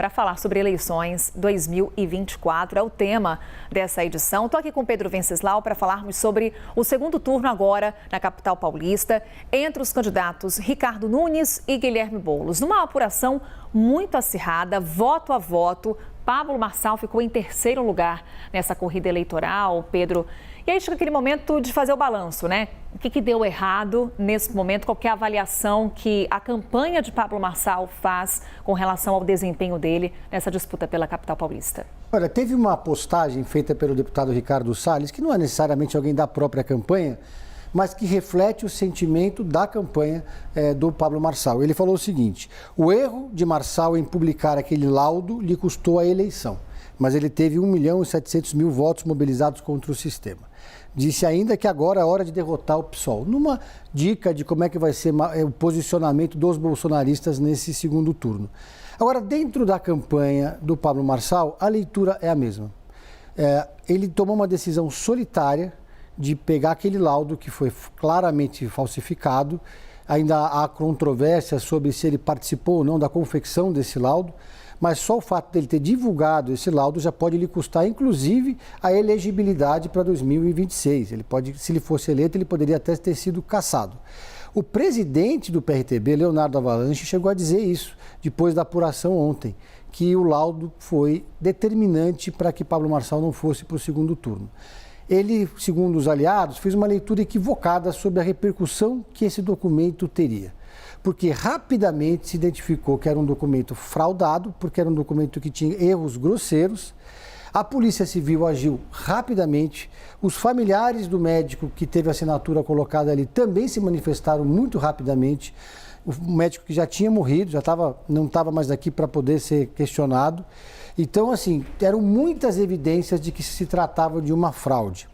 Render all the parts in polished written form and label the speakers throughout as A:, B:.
A: para falar sobre eleições 2024. É o tema dessa edição. Estou aqui com Pedro Venceslau para falarmos sobre o segundo turno agora na capital paulista, entre os candidatos Ricardo Nunes e Guilherme Boulos. Numa apuração muito acirrada, voto a voto, Pablo Marçal ficou em terceiro lugar nessa corrida eleitoral, Pedro. E aí chega aquele momento de fazer o balanço, né? O que deu errado nesse momento? Qual que é a avaliação que a campanha de Pablo Marçal faz com relação ao desempenho dele nessa disputa pela capital paulista?
B: Olha, teve uma postagem feita pelo deputado Ricardo Salles, que não é necessariamente alguém da própria campanha, mas que reflete o sentimento da campanha do Pablo Marçal. Ele falou o seguinte: o erro de Marçal em publicar aquele laudo lhe custou a eleição, mas ele teve 1.700.000 votos mobilizados contra o sistema. Disse ainda que agora é hora de derrotar o PSOL. Numa dica de como é que vai ser o posicionamento dos bolsonaristas nesse segundo turno. Agora, dentro da campanha do Pablo Marçal, a leitura é a mesma. Ele tomou uma decisão solitária de pegar aquele laudo que foi claramente falsificado. Ainda há controvérsia sobre se ele participou ou não da confecção desse laudo, mas só o fato dele ter divulgado esse laudo já pode lhe custar, inclusive, a elegibilidade para 2026. Ele pode, se ele fosse eleito, ele poderia até ter sido cassado. O presidente do PRTB, Leonardo Avalanche, chegou a dizer isso depois da apuração ontem, que o laudo foi determinante para que Pablo Marçal não fosse para o segundo turno. Ele, segundo os aliados, fez uma leitura equivocada sobre a repercussão que esse documento teria. Porque rapidamente se identificou que era um documento fraudado, porque era um documento que tinha erros grosseiros. A Polícia Civil agiu rapidamente. Os familiares do médico que teve a assinatura colocada ali também se manifestaram muito rapidamente. O médico que já tinha morrido, não estava mais aqui para poder ser questionado. Então, assim, eram muitas evidências de que se tratava de uma fraude.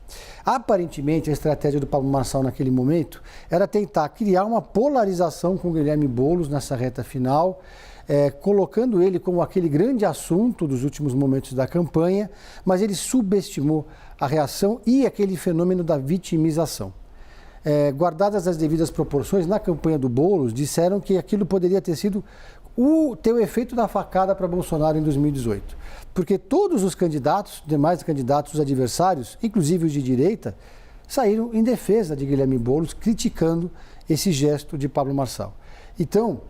B: Aparentemente, a estratégia do Pablo Marçal naquele momento era tentar criar uma polarização com o Guilherme Boulos nessa reta final, colocando ele como aquele grande assunto dos últimos momentos da campanha, mas ele subestimou a reação e aquele fenômeno da vitimização. Guardadas as devidas proporções, na campanha do Boulos, disseram que aquilo poderia ter sido ter o efeito da facada para Bolsonaro em 2018. Porque todos os candidatos, demais candidatos, os adversários, inclusive os de direita, saíram em defesa de Guilherme Boulos, criticando esse gesto de Pablo Marçal. Então,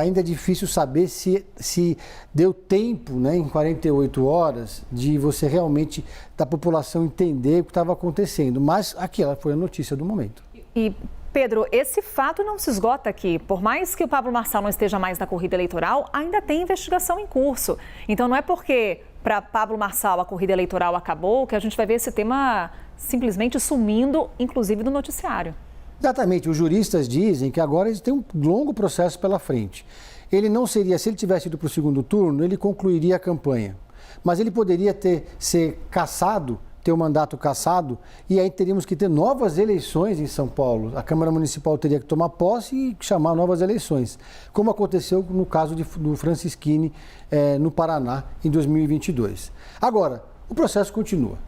B: ainda é difícil saber se deu tempo, né, em 48 horas, de você realmente, da população entender o que estava acontecendo. Mas aquela foi a notícia do momento.
A: Pedro, esse fato não se esgota aqui. Por mais que o Pablo Marçal não esteja mais na corrida eleitoral, ainda tem investigação em curso. Então não é porque para Pablo Marçal a corrida eleitoral acabou que a gente vai ver esse tema simplesmente sumindo, inclusive do noticiário.
B: Exatamente. Os juristas dizem que agora eles têm um longo processo pela frente. Ele não seria, se ele tivesse ido para o segundo turno, ele concluiria a campanha. Mas ele poderia ser cassado, ter o mandato cassado, e aí teríamos que ter novas eleições em São Paulo. A Câmara Municipal teria que tomar posse e chamar novas eleições, como aconteceu no caso do Francisquini no Paraná em 2022. Agora, o processo continua.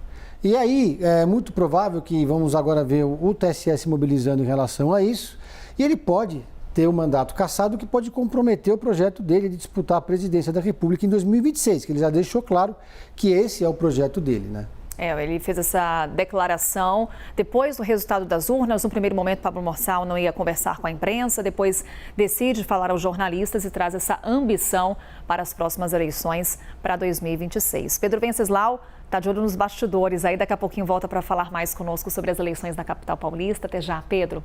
B: E aí é muito provável que vamos agora ver o TSE se mobilizando em relação a isso, e ele pode ter o mandato cassado, que pode comprometer o projeto dele de disputar a presidência da República em 2026, que ele já deixou claro que esse é o projeto dele, né?
A: Ele fez essa declaração depois do resultado das urnas. No primeiro momento, Pablo Marçal não ia conversar com a imprensa, depois decide falar aos jornalistas e traz essa ambição para as próximas eleições para 2026. Pedro Venceslau está de olho nos bastidores, aí daqui a pouquinho volta para falar mais conosco sobre as eleições na capital paulista. Até já, Pedro.